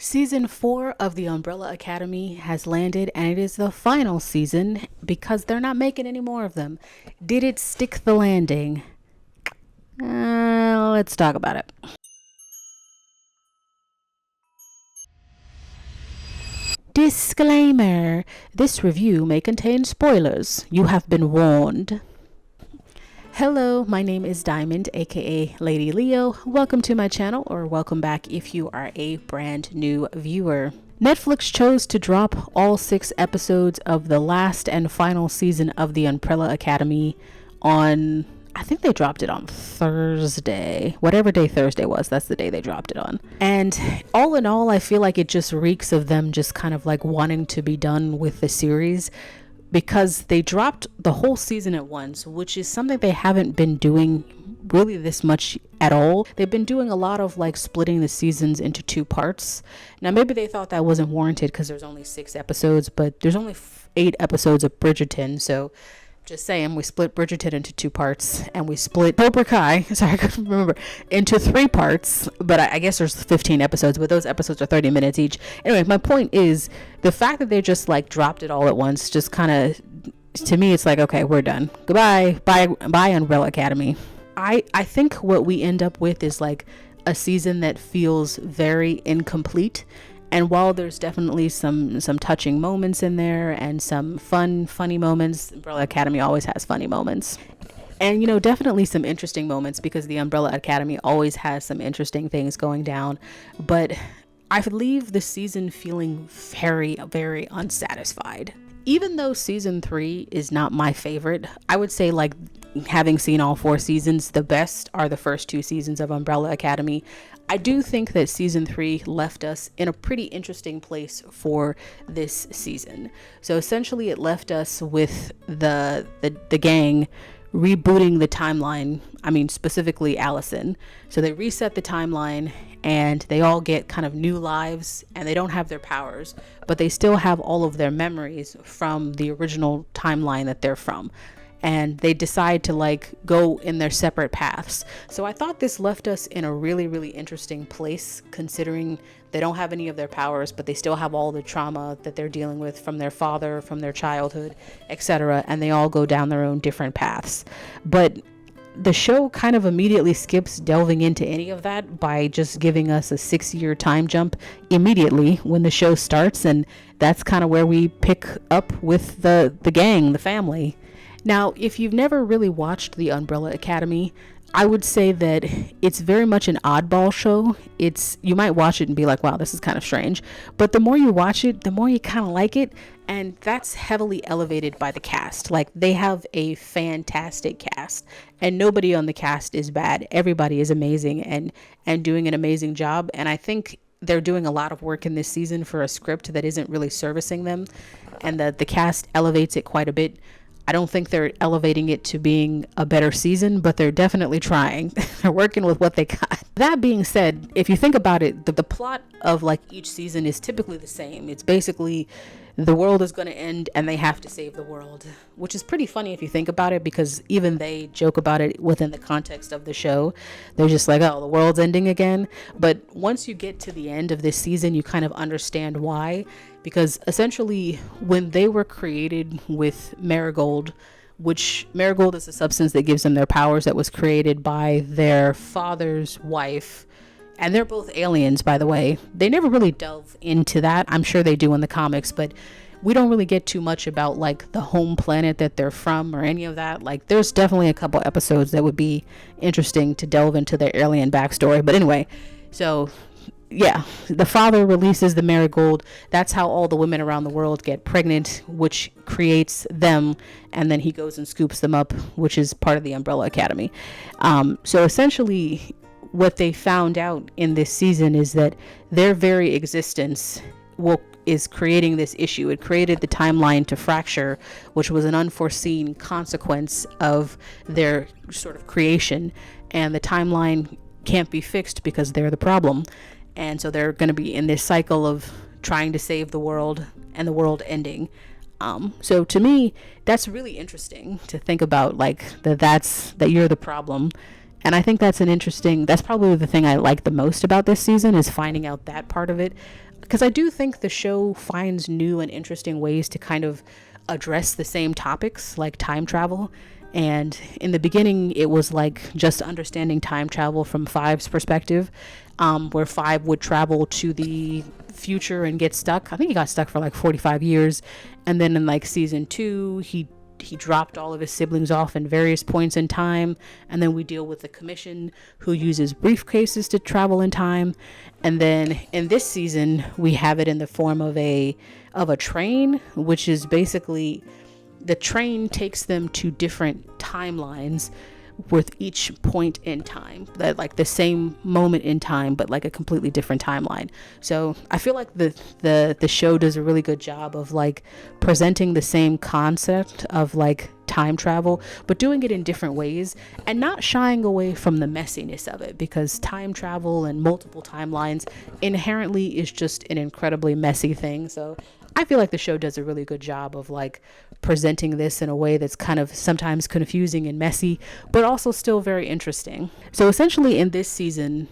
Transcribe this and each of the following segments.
Season 4 of The Umbrella Academy has landed, and it is the final season because they're not making any more of them. Did it stick the landing? Let's talk about it. Disclaimer: this review may contain spoilers. You have been warned. Hello, my name is Diamond, aka Lady Leo. Welcome to my channel, or welcome back if you are a brand new viewer. Netflix chose to drop all 6 episodes of the last and final season of The Umbrella Academy on, I think they dropped it on Thursday. Whatever day Thursday was, that's the day they dropped it on. And all in all, I feel like it just reeks of them just kind of like wanting to be done with the series, because they dropped the whole season at once, which is something they haven't been doing really this much at all. They've been doing a lot of like splitting the seasons into 2 parts. Now maybe they thought that wasn't warranted because there's only 6 episodes, but there's only 8 episodes of Bridgerton, so just saying, we split Bridgerton into 2 parts, and we split Cobra Kai, sorry I couldn't remember, into 3 parts, but I guess there's 15 episodes, but those episodes are 30 minutes each. Anyway, my point is, the fact that they just like dropped it all at once, just kind of, to me, it's like, okay, we're done. Goodbye, bye Umbrella Academy. I think what we end up with is like a season that feels very incomplete. And while there's definitely some touching moments in there and some funny moments, Umbrella Academy always has funny moments. And, definitely some interesting moments, because the Umbrella Academy always has some interesting things going down. But I leave the season feeling very, very unsatisfied. Even though season 3 is not my favorite, I would say, like, having seen all 4 seasons, the best are the first 2 seasons of Umbrella Academy. I do think that season 3 left us in a pretty interesting place for this season. So essentially it left us with the gang rebooting the timeline. I mean, specifically Allison. So they reset the timeline, and they all get kind of new lives, and they don't have their powers, but they still have all of their memories from the original timeline that they're from. And they decide to like go in their separate paths. So I thought this left us in a really, really interesting place, considering they don't have any of their powers, but they still have all the trauma that they're dealing with from their father, from their childhood, etc. And they all go down their own different paths. But the show kind of immediately skips delving into any of that by just giving us a 6-year time jump immediately when the show starts. And that's kind of where we pick up with the gang, the family. Now, if you've never really watched The Umbrella Academy, I would say that it's very much an oddball show. You might watch it and be like, wow, this is kind of strange. But the more you watch it, the more you kind of like it. And that's heavily elevated by the cast. Like, they have a fantastic cast, and nobody on the cast is bad. Everybody is amazing and doing an amazing job. And I think they're doing a lot of work in this season for a script that isn't really servicing them, and the cast elevates it quite a bit. I don't think they're elevating it to being a better season, but they're definitely trying. They're working with what they got. That being said, if you think about it, the plot of like each season is typically the same. It's basically the world is going to end and they have to save the world, which is pretty funny if you think about it, because even they joke about it within the context of the show. They're just like, oh, the world's ending again. But once you get to the end of this season, you kind of understand why. Because essentially, when they were created with Marigold, which Marigold is a substance that gives them their powers, that was created by their father's wife, and they're both aliens, by the way. They never really delve into that. I'm sure they do in the comics, but we don't really get too much about like the home planet that they're from or any of that. Like, there's definitely a couple episodes that would be interesting to delve into their alien backstory. But anyway, so yeah, the father releases the Marigold. That's how all the women around the world get pregnant, which creates them, and then he goes and scoops them up, which is part of the Umbrella Academy. So essentially, what they found out in this season is that their very existence is creating this issue. It created the timeline to fracture, which was an unforeseen consequence of their sort of creation, and the timeline can't be fixed because they're the problem. And so they're going to be in this cycle of trying to save the world and the world ending. So to me, that's really interesting to think about, like that you're the problem And I think that's probably the thing I like the most about this season, is finding out that part of it. Because I do think the show finds new and interesting ways to kind of address the same topics, like time travel. And in the beginning, it was like just understanding time travel from Five's perspective, where Five would travel to the future and get stuck. I think he got stuck for like 45 years. And then in like season 2, he dropped all of his siblings off in various points in time, and then we deal with the commission, who uses briefcases to travel in time. And then in this season, we have it in the form of a train, which is basically, the train takes them to different timelines with each point in time, that like the same moment in time, but like a completely different timeline. So I feel like the show does a really good job of like presenting the same concept of like time travel, but doing it in different ways, and not shying away from the messiness of it, because time travel and multiple timelines inherently is just an incredibly messy thing. So I feel like the show does a really good job of like presenting this in a way that's kind of sometimes confusing and messy, but also still very interesting. So essentially in this season,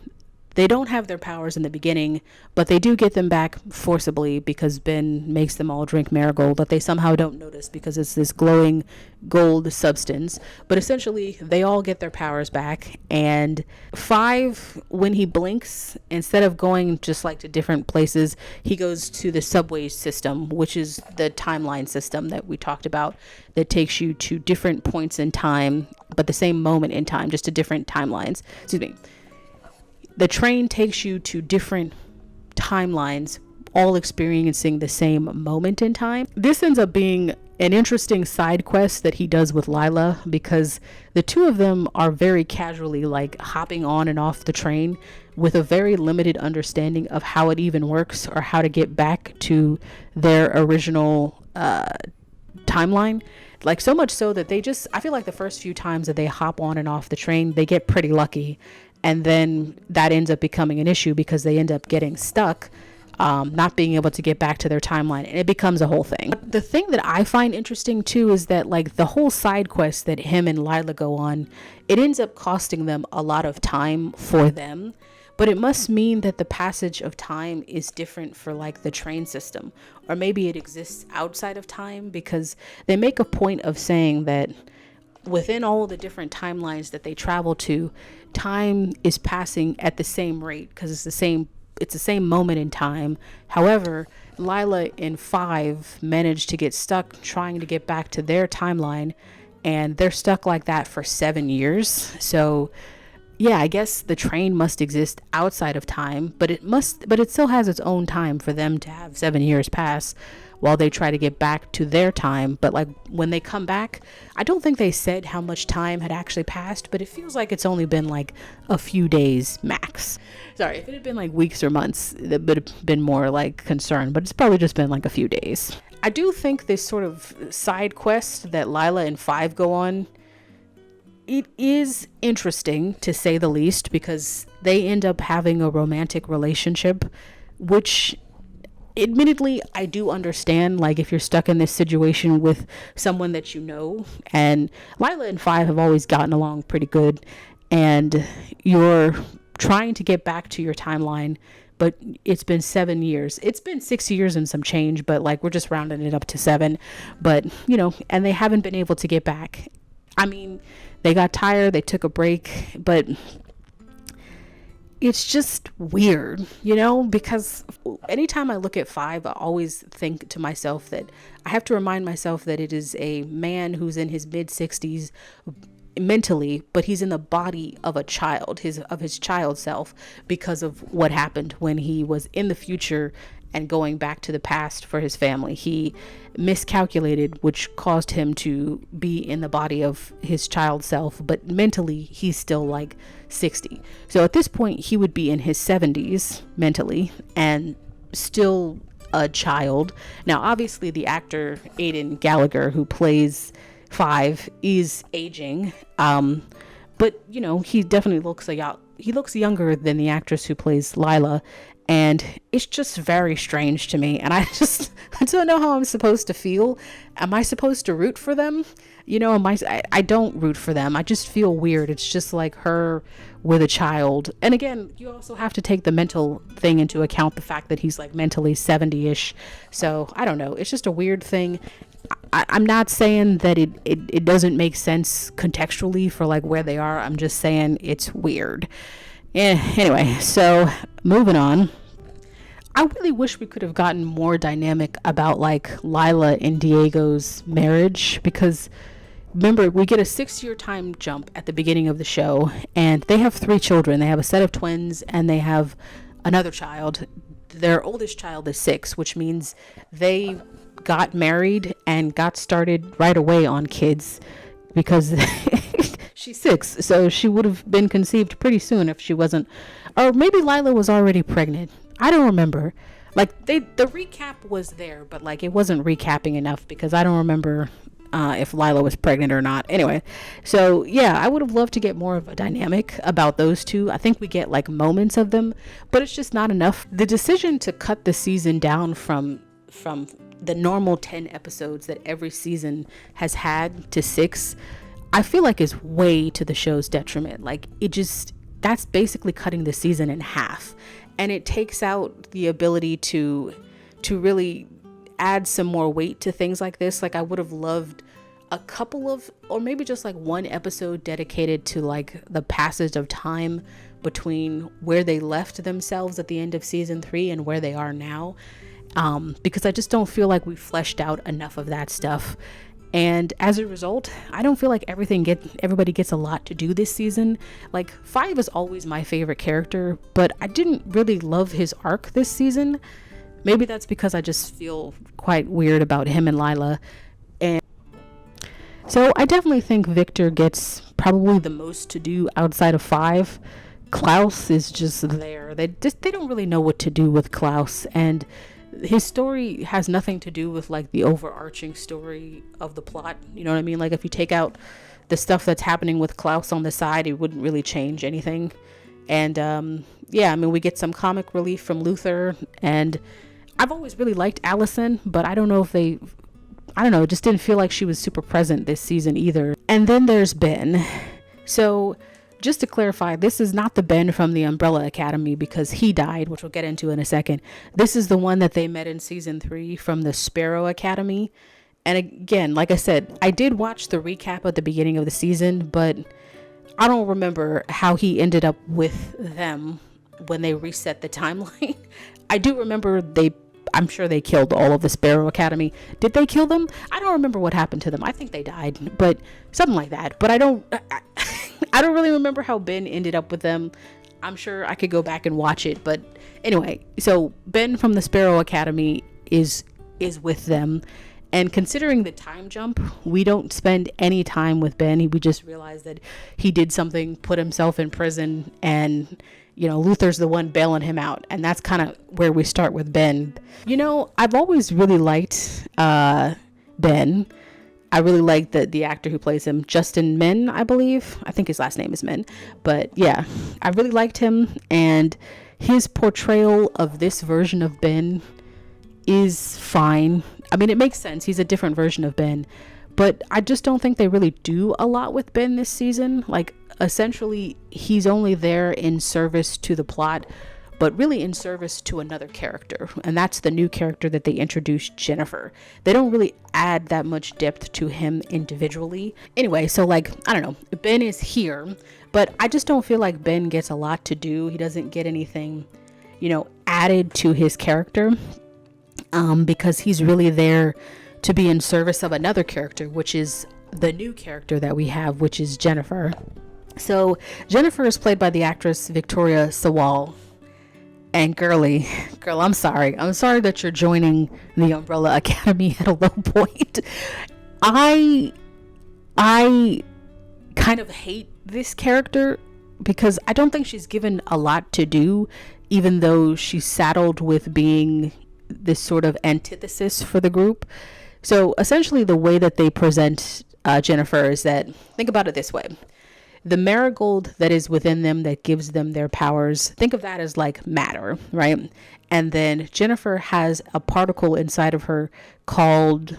they don't have their powers in the beginning, but they do get them back forcibly, because Ben makes them all drink Marigold that they somehow don't notice because it's this glowing gold substance. But essentially, they all get their powers back. And Five, when he blinks, instead of going just like to different places, he goes to the subway system, which is the timeline system that we talked about, that takes you to different points in time, but the same moment in time, just to different timelines. Excuse me. The train takes you to different timelines, all experiencing the same moment in time. This ends up being an interesting side quest that he does with Lila, because the two of them are very casually like hopping on and off the train with a very limited understanding of how it even works, or how to get back to their original timeline. Like, so much so that I feel like the first few times that they hop on and off the train, they get pretty lucky. And then that ends up becoming an issue, because they end up getting stuck, not being able to get back to their timeline, and it becomes a whole thing. But the thing that I find interesting too is that like the whole side quest that him and Lila go on, it ends up costing them a lot of time for them. But it must mean that the passage of time is different for like the train system, or maybe it exists outside of time, because they make a point of saying that within all the different timelines that they travel to, time is passing at the same rate, because it's the same moment in time. However, Lila and Five managed to get stuck trying to get back to their timeline, and they're stuck like that for 7 years. So yeah, I guess the train must exist outside of time, but it still has its own time for them to have 7 years pass while they try to get back to their time. But like when they come back, I don't think they said how much time had actually passed, but it feels like it's only been like a few days max. Sorry, if it had been like weeks or months, that would have been more like concern, but it's probably just been like a few days. I do think this sort of side quest that Lila and Five go on, it is interesting to say the least, because they end up having a romantic relationship, which admittedly I do understand. Like, if you're stuck in this situation with someone that you know, and Lila and Five have always gotten along pretty good, and you're trying to get back to your timeline, but it's been 7 years. It's been 6 years and some change, but like we're just rounding it up to 7. But and they haven't been able to get back. I mean, they got tired, they took a break, but it's just weird, because anytime I look at Five, I always think to myself that I have to remind myself that it is a man who's in his mid-60s mentally, but he's in the body of a child, of his child self, because of what happened when he was in the future and going back to the past for his family. He miscalculated, which caused him to be in the body of his child self, but mentally he's still like 60. So at this point he would be in his 70s mentally and still a child. Now obviously the actor Aidan Gallagher, who plays Five, is aging, but he definitely looks younger than the actress who plays Lila. and it's just very strange to me. And I don't know how I'm supposed to feel. Am I supposed to root for them? I don't root for them. I just feel weird. It's just like her with a child. And again, you also have to take the mental thing into account, the fact that he's like mentally 70-ish. So I don't know. It's just a weird thing. I'm not saying that it doesn't make sense contextually for like where they are. I'm just saying it's weird. Anyway, so moving on. I really wish we could have gotten more dynamic about like Lila and Diego's marriage, because remember, we get a 6-year time jump at the beginning of the show, and they have 3 children. They have a set of twins, and they have another child. Their oldest child is 6, which means they got married and got started right away on kids, because she's 6, so she would have been conceived pretty soon if she wasn't, or maybe Lila was already pregnant. I don't remember. Like, the recap was there, but like it wasn't recapping enough, because I don't remember if Lila was pregnant or not. Anyway, so yeah, I would have loved to get more of a dynamic about those two. I think we get like moments of them, but it's just not enough. The decision to cut the season down from the normal 10 episodes that every season has had to 6, I feel like is way to the show's detriment. Like, that's basically cutting the season in half, and it takes out the ability to really add some more weight to things like this. Like, I would have loved a couple of, or maybe just like one episode dedicated to like the passage of time between where they left themselves at the end of season 3 and where they are now, because I just don't feel like we fleshed out enough of that stuff. And as a result, I don't feel like everybody gets a lot to do this season. Like, 5 is always my favorite character, but I didn't really love his arc this season. Maybe that's because I just feel quite weird about him and Lila. And so I definitely think Victor gets probably the most to do outside of 5. Klaus is just there. They don't really know what to do with Klaus, and his story has nothing to do with like the overarching story of the plot. You know what I mean? Like, if you take out the stuff that's happening with Klaus on the side, it wouldn't really change anything. And yeah, I mean, we get some comic relief from Luther, and I've always really liked Allison, but I don't know, it just didn't feel like she was super present this season either. And then there's Ben. So just to clarify, this is not the Ben from the Umbrella Academy, because he died, which we'll get into in a second. This is the one that they met in season 3 from the Sparrow Academy. And again, like I said, I did watch the recap at the beginning of the season, but I don't remember how he ended up with them when they reset the timeline. I do remember I'm sure they killed all of the Sparrow Academy. Did they kill them? I don't remember what happened to them. I think they died, but something like that. But I don't really remember how Ben ended up with them. I'm sure I could go back and watch it. But anyway, so Ben from the Sparrow Academy is with them. And considering the time jump, we don't spend any time with Ben. We just realize that he did something, put himself in prison, and Luther's the one bailing him out. And that's kind of where we start with Ben. I've always really liked Ben. I really like the actor who plays him, Justin Min, I believe. I think his last name is Min. But yeah, I really liked him. And his portrayal of this version of Ben is fine. I mean, it makes sense. He's a different version of Ben. But I just don't think they really do a lot with Ben this season. Like, essentially, he's only there in service to the plot, but really in service to another character. And that's the new character that they introduced, Jennifer. They don't really add that much depth to him individually. Anyway, so like, I don't know, Ben is here, but I just don't feel like Ben gets a lot to do. He doesn't get anything, added to his character, because he's really there to be in service of another character, which is the new character that we have, which is Jennifer. So Jennifer is played by the actress Victoria Sawal. And girl, I'm sorry that you're joining the Umbrella Academy at a low point. I kind of hate this character because I don't think she's given a lot to do, even though she's saddled with being this sort of antithesis for the group. So essentially the way that they present Jennifer is that, think about it this way. the marigold that is within them that gives them their powers, think of that as like matter, right? And then Jennifer has a particle inside of her called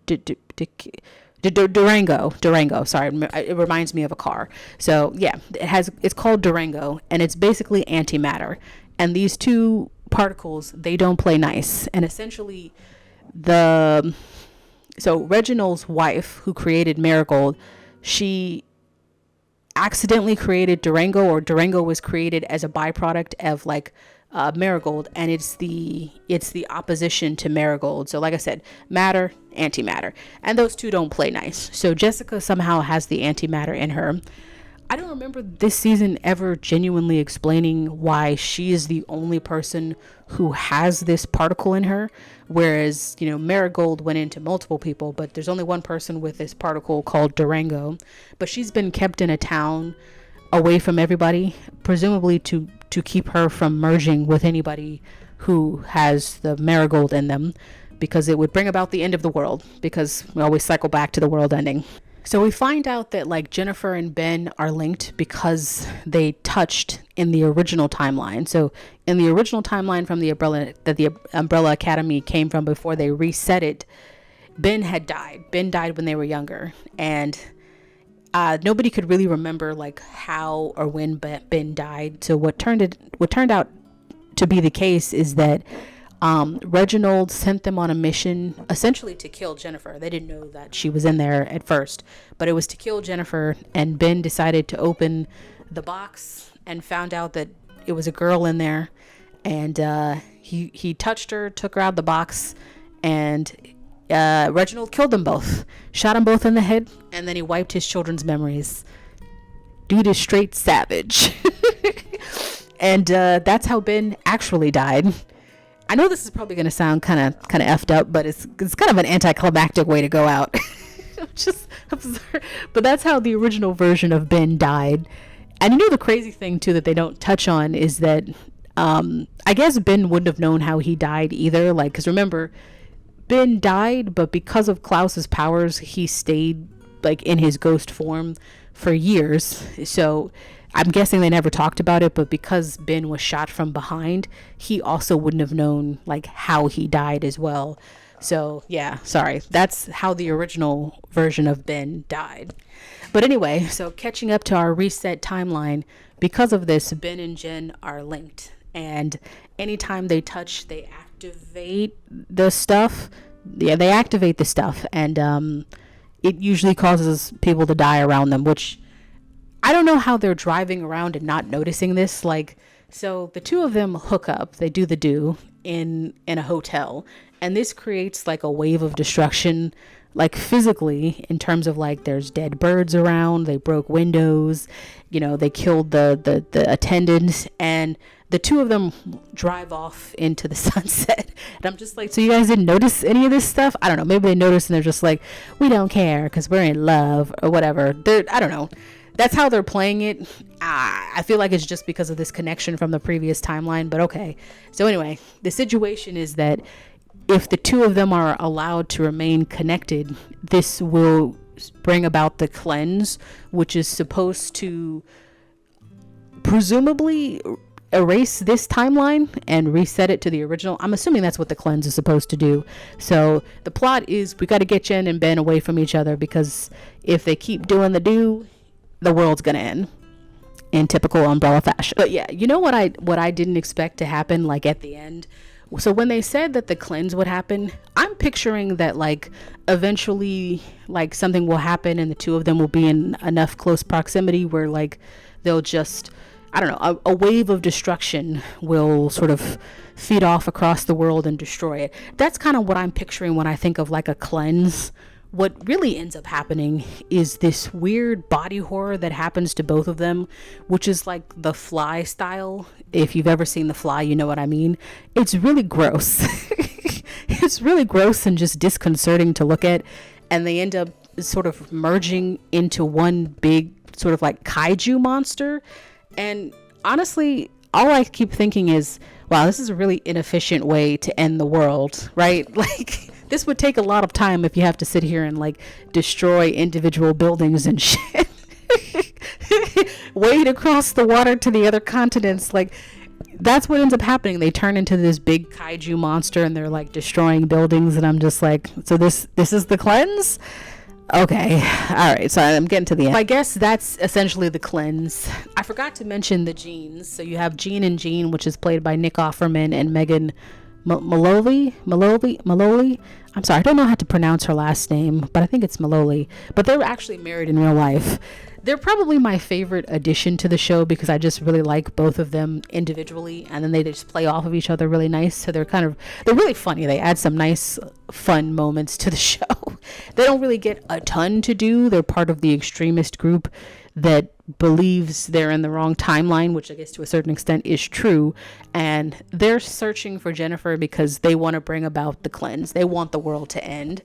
Durango. Sorry, it reminds me of a car. So yeah, it's called Durango, and it's basically antimatter. And these two particles, they don't play nice. And essentially, so Reginald's wife, who created Marigold, she accidentally created Durango, or Durango was created as a byproduct of like Marigold, and it's the opposition to Marigold. So like I said, matter, antimatter, and those two don't play nice. So Jessica somehow has the antimatter in her. I don't remember this season ever genuinely explaining why she is the only person who has this particle in her, whereas, you know, Marigold went into multiple people, but there's only one person with this particle called Durango. But she's been kept in a town away from everybody, presumably to keep her from merging with anybody who has the Marigold in them, because it would bring about the end of the world, because we always cycle back to the world ending. So we find out that like Jennifer and Ben are linked because they touched in the original timeline. So in the original timeline from the Umbrella Academy came from before they reset it, Ben had died. Ben died when they were younger, and nobody could really remember like how or when Ben died. So what turned out to be the case is that Reginald sent them on a mission essentially to kill Jennifer. They didn't know that she was in there at first, but it was to kill Jennifer. And Ben decided to open the box and found out that it was a girl in there. And he touched her, took her out of the box, and Reginald killed them both, shot them both in the head, and then he wiped his children's memories. Dude is straight savage. And that's how Ben actually died. I know this is probably going to sound kind of effed up, but it's kind of an anticlimactic way to go out. I'm sorry. But that's how the original version of Ben died. And you know, the crazy thing too that they don't touch on is that I guess Ben wouldn't have known how he died either. Like, because remember, Ben died, but because of Klaus's powers, he stayed like in his ghost form for years. So I'm guessing they never talked about it, but because Ben was shot from behind, he also wouldn't have known like how he died as well. So yeah, sorry. That's how the original version of Ben died. But anyway, so catching up to our reset timeline, because of this, Ben and Jen are linked. And anytime they touch, they activate the stuff. Yeah, they activate the stuff. And it usually causes people to die around them, which I don't know how they're driving around and not noticing this. Like, so the two of them hook up, they do the do in a hotel, and this creates like a wave of destruction, like physically, in terms of like there's dead birds around, they broke windows, you know, they killed the attendants, and the two of them drive off into the sunset. And I'm just like, so you guys didn't notice any of this stuff? I don't know, maybe they noticed and they're just like, we don't care because we're in love or whatever. I don't know. That's how they're playing it. I feel like it's just because of this connection from the previous timeline, but okay. So anyway, the situation is that if the two of them are allowed to remain connected, this will bring about the cleanse, which is supposed to presumably erase this timeline and reset it to the original. I'm assuming that's what the cleanse is supposed to do. So the plot is we got to get Jen and Ben away from each other, because if they keep doing the world's gonna end in typical Umbrella fashion. But yeah, you know what I didn't expect to happen, like at the end? So when they said that the cleanse would happen, I'm picturing that like eventually like something will happen and the two of them will be in enough close proximity where like they'll just, I don't know, a wave of destruction will sort of feed off across the world and destroy it. That's kind of what I'm picturing when I think of like a cleanse. What really ends up happening is this weird body horror that happens to both of them, which is like the Fly style. If you've ever seen The Fly, you know what I mean. It's really gross. It's really gross and just disconcerting to look at. And they end up sort of merging into one big sort of like kaiju monster. And honestly, all I keep thinking is, wow, this is a really inefficient way to end the world, right? Like, this would take a lot of time if you have to sit here and like destroy individual buildings and shit. Wade across the water to the other continents. Like, that's what ends up happening. They turn into this big kaiju monster and they're like destroying buildings, and I'm just like, so this is the cleanse? Okay, all right, so I'm getting to the end. I guess that's essentially the cleanse. I forgot to mention the Jeans. So you have Jean and Jean, which is played by Nick Offerman and Megan Malloy. I'm sorry, I don't know how to pronounce her last name, but I think it's Malloy. But they were actually married in real life. They're probably my favorite addition to the show because I just really like both of them individually, and then they just play off of each other really nice. So they're really funny. They add some nice fun moments to the show. They don't really get a ton to do. They're part of the extremist group that believes they're in the wrong timeline, which I guess to a certain extent is true. And they're searching for Jennifer because they want to bring about the cleanse. They want the world to end.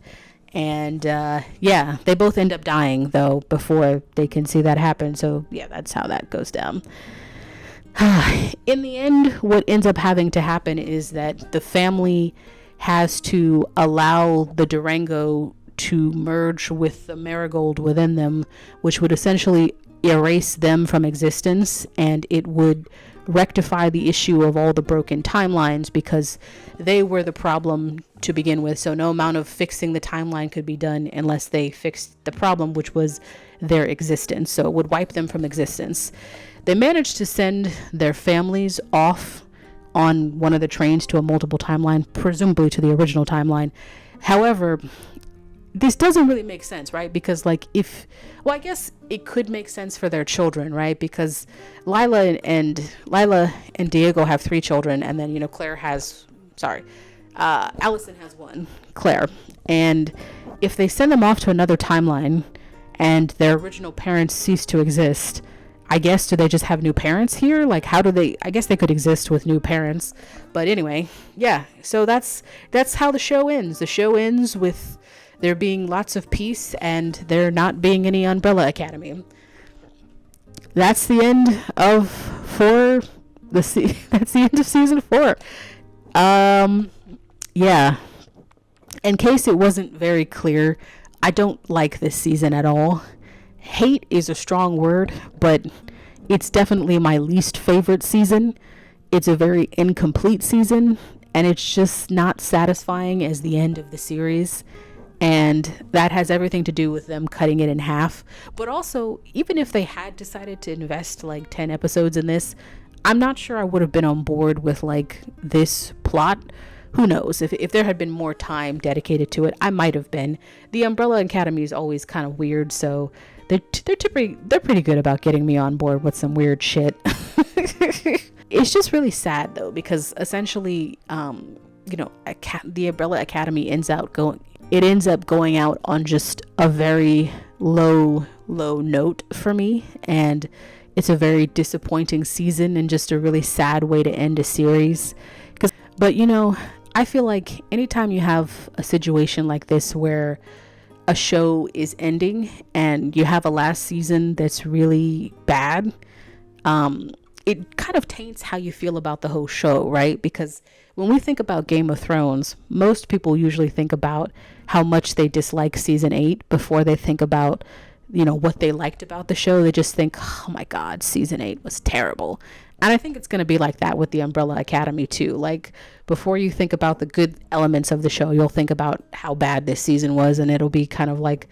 And yeah, they both end up dying though before they can see that happen. So yeah, that's how that goes down. In the end, what ends up having to happen is that the family has to allow the Durango to merge with the Marigold within them, which would essentially erase them from existence, and it would rectify the issue of all the broken timelines because they were the problem to begin with. So no amount of fixing the timeline could be done unless they fixed the problem, which was their existence. So it would wipe them from existence. They managed to send their families off on one of the trains to a multiple timeline, presumably to the original timeline. However, this doesn't really make sense, right? Because like I guess it could make sense for their children, right? Because Lila and Diego have 3 children, and then, Allison has 1, Claire. And if they send them off to another timeline and their original parents cease to exist, I guess, do they just have new parents here? Like, how do they, I guess they could exist with new parents. But anyway, yeah, so that's how the show ends. The show ends with there being lots of peace and there not being any Umbrella Academy. That's the end of that's the end of season 4. Yeah. In case it wasn't very clear, I don't like this season at all. Hate is a strong word, but it's definitely my least favorite season. It's a very incomplete season, and it's just not satisfying as the end of the series. And that has everything to do with them cutting it in half. But also, even if they had decided to invest like 10 episodes in this, I'm not sure I would have been on board with like this plot. Who knows? If there had been more time dedicated to it, I might have been. The Umbrella Academy is always kind of weird, so they're pretty good about getting me on board with some weird shit. It's just really sad though, because essentially, the Umbrella Academy ends up going out on just a very low note for me, and it's a very disappointing season and just a really sad way to end a series. But I feel like anytime you have a situation like this where a show is ending and you have a last season that's really bad, it kind of taints how you feel about the whole show, right? Because when we think about Game of Thrones, most people usually think about how much they dislike season 8 before they think about, what they liked about the show. They just think, oh my God, season 8 was terrible. And I think it's going to be like that with the Umbrella Academy too. Like, before you think about the good elements of the show, you'll think about how bad this season was, and it'll be kind of like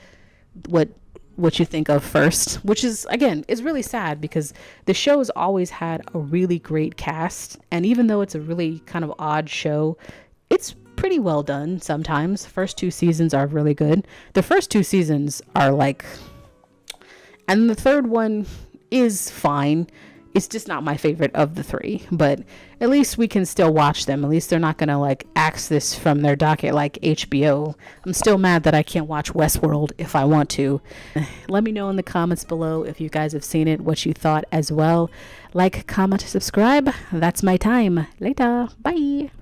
what you think of first, which is, again, is really sad because the show has always had a really great cast. And even though it's a really kind of odd show, it's pretty well done sometimes. First 2 seasons are really good. The first 2 seasons are like, and the third one is fine. It's just not my favorite of the 3, but at least we can still watch them. At least they're not going to like axe this from their docket like HBO. I'm still mad that I can't watch Westworld if I want to. Let me know in the comments below if you guys have seen it, what you thought as well. Like, comment, subscribe. That's my time. Later. Bye.